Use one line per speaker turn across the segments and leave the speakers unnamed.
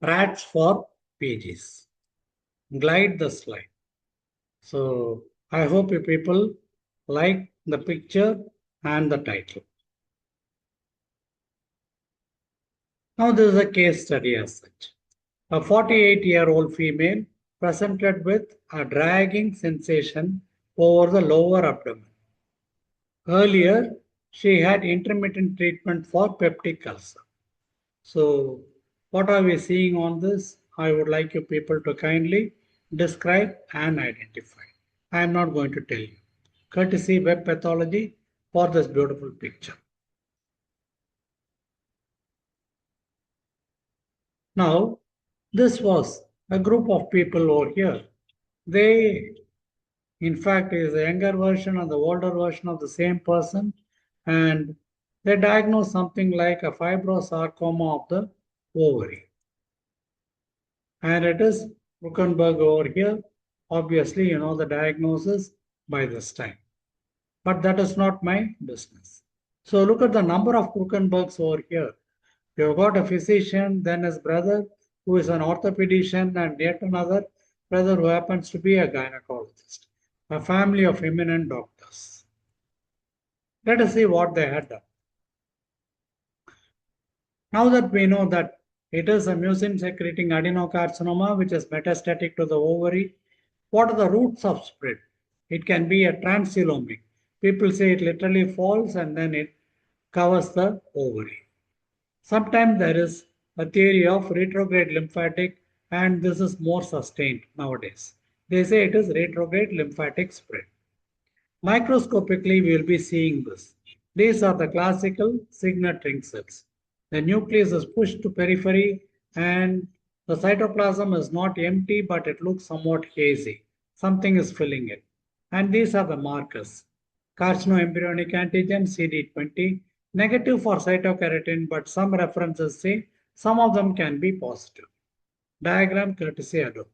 R.A.T.S for PGs. Glide the slide. So I hope you people like the picture and the title. Now this is a case study as such. A 48-year-old female presented with a dragging sensation over the lower abdomen. Earlier, she had intermittent treatment for peptic ulcer. So, what are we seeing on this? I would like you people to kindly describe and identify. I am not going to tell you. Courtesy web pathology for this beautiful picture. Now, this was a group of people over here. They, in fact, is a younger version or the older version of the same person, and they diagnosed something like a fibrosarcoma of the ovary. And it is Ruckenberg over here. Obviously, you know the diagnosis by this time. But that is not my business. So look at the number of Ruckenbergs over here. You've got a physician, then his brother, who is an orthopedician, and yet another brother who happens to be a gynecologist. A family of eminent doctors. Let us see what they had done. Now that we know that it is a mucin secreting adenocarcinoma which is metastatic to the ovary, what are the routes of spread? It can be a transcoelomic. People say it literally falls and then it covers the ovary. Sometimes there is a theory of retrograde lymphatic, and this is more sustained nowadays. They say it is retrograde lymphatic spread. Microscopically, we will be seeing this. These are the classical signet ring cells. The nucleus is pushed to periphery and the cytoplasm is not empty, but it looks somewhat hazy. Something is filling it. And these are the markers. Carcinoembryonic antigen CD20, negative for cytokeratin, but some references say some of them can be positive. Diagram courtesy Adobe.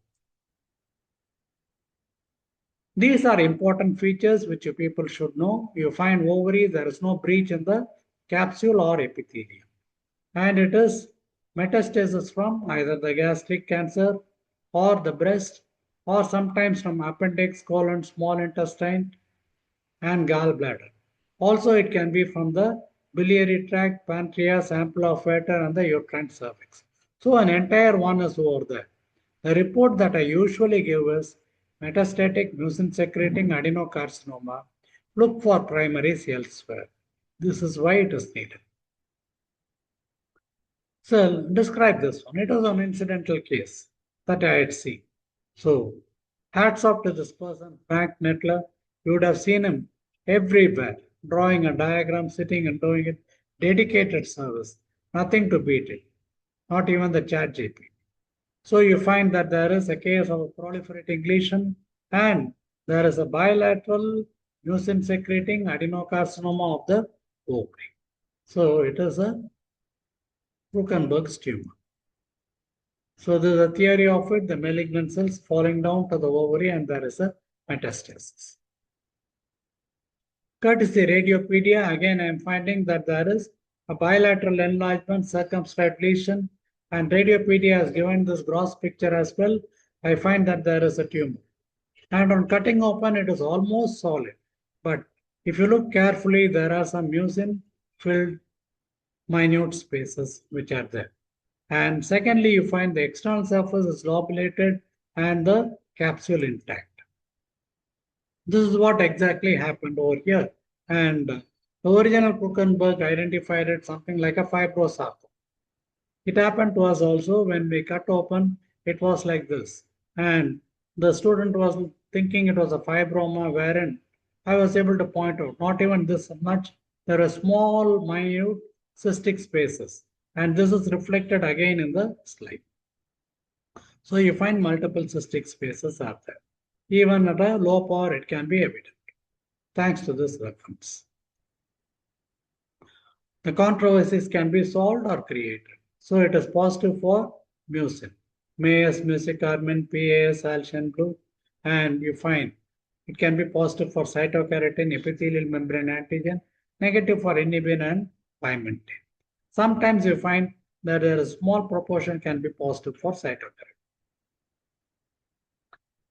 These are important features which you people should know. You find ovary, there is no breach in the capsule or epithelium. And it is metastasis from either the gastric cancer or the breast or sometimes from appendix, colon, small intestine and gallbladder. Also, it can be from the biliary tract, pancreas, ampulla of Vater and the uterine cervix. So an entire one is over there. The report that I usually give is metastatic mucin secreting adenocarcinoma. Look for primaries elsewhere. This is why it is needed. So describe this one. It was an incidental case that I had seen. So hats off to this person, Frank Nettler. You would have seen him everywhere, drawing a diagram, sitting and doing it. Dedicated service. Nothing to beat it. Not even the chat GP. So you find that there is a case of a proliferating lesion and there is a bilateral mucin secreting adenocarcinoma of the ovary. So it is a Ruckenberg's tumor. So there is a theory of it, the malignant cells falling down to the ovary and there is a metastasis. Courtesy radiopedia, again I am finding that there is a bilateral enlargement, circumscribed lesion, and radiopedia has given this gross picture as well. I find that there is a tumor. And on cutting open, it is almost solid. But if you look carefully, there are some mucin filled minute spaces which are there. And secondly, you find the external surface is lobulated and the capsule intact. This is what exactly happened over here. And the original Krukenberg identified it something like a fibrosarcoma. It happened to us also when we cut open, it was like this. And the student was thinking it was a fibroma, wherein I was able to point out not even this much, there are small, minute cystic spaces. And this is reflected again in the slide. So you find multiple cystic spaces are there. Even at a low power, it can be evident, thanks to this reference. The controversies can be solved or created. So it is positive for mucin, Mayes, musicarmin, PAS, Alcian blue, and you find it can be positive for cytokeratin, epithelial membrane antigen, negative for inhibin and pimentin. Sometimes you find that there is a small proportion can be positive for cytotherapy.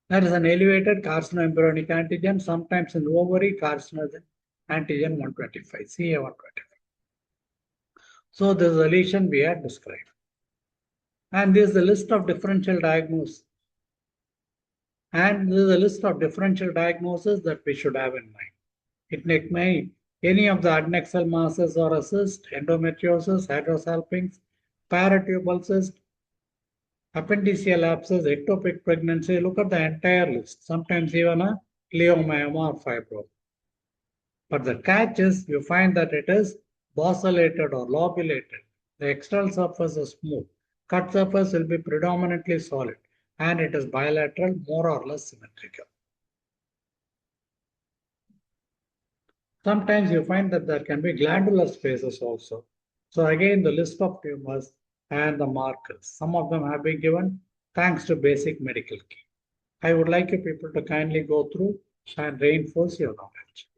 There is an elevated carcinoembryonic antigen, sometimes in ovary carcinogen antigen 125, CA125. So this is the lesion we had described. And this is the list of differential diagnoses. And this is a list of differential diagnoses that we should have in mind. It may be any of the adnexal masses or a cyst, endometriosis, hydrosalpinx, paratubal cyst, appendiceal abscess, ectopic pregnancy. Look at the entire list. Sometimes even a leiomyoma or fibro. But the catch is you find that it is bosselated or lobulated. The external surface is smooth. Cut surface will be predominantly solid and it is bilateral, more or less symmetrical. Sometimes you find that there can be glandular spaces also. So again, the list of tumors and the markers. Some of them have been given thanks to basic medical key. I would like you people to kindly go through and reinforce your knowledge.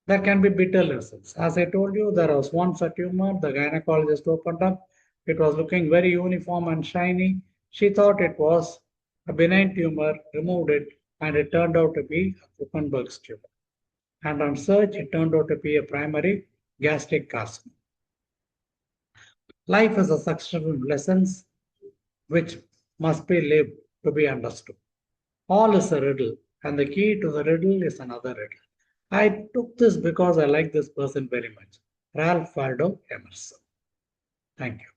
There can be bitter lessons. As I told you, there was once a tumor, the gynecologist opened up. It was looking very uniform and shiny. She thought it was a benign tumor, removed it, and it turned out to be a Kuppenberg's tumor. And on search, it turned out to be a primary gastric carcinoma. Life is a succession of lessons which must be lived to be understood. All is a riddle, and the key to the riddle is another riddle. I took this because I like this person very much, Ralph Waldo Emerson. Thank you.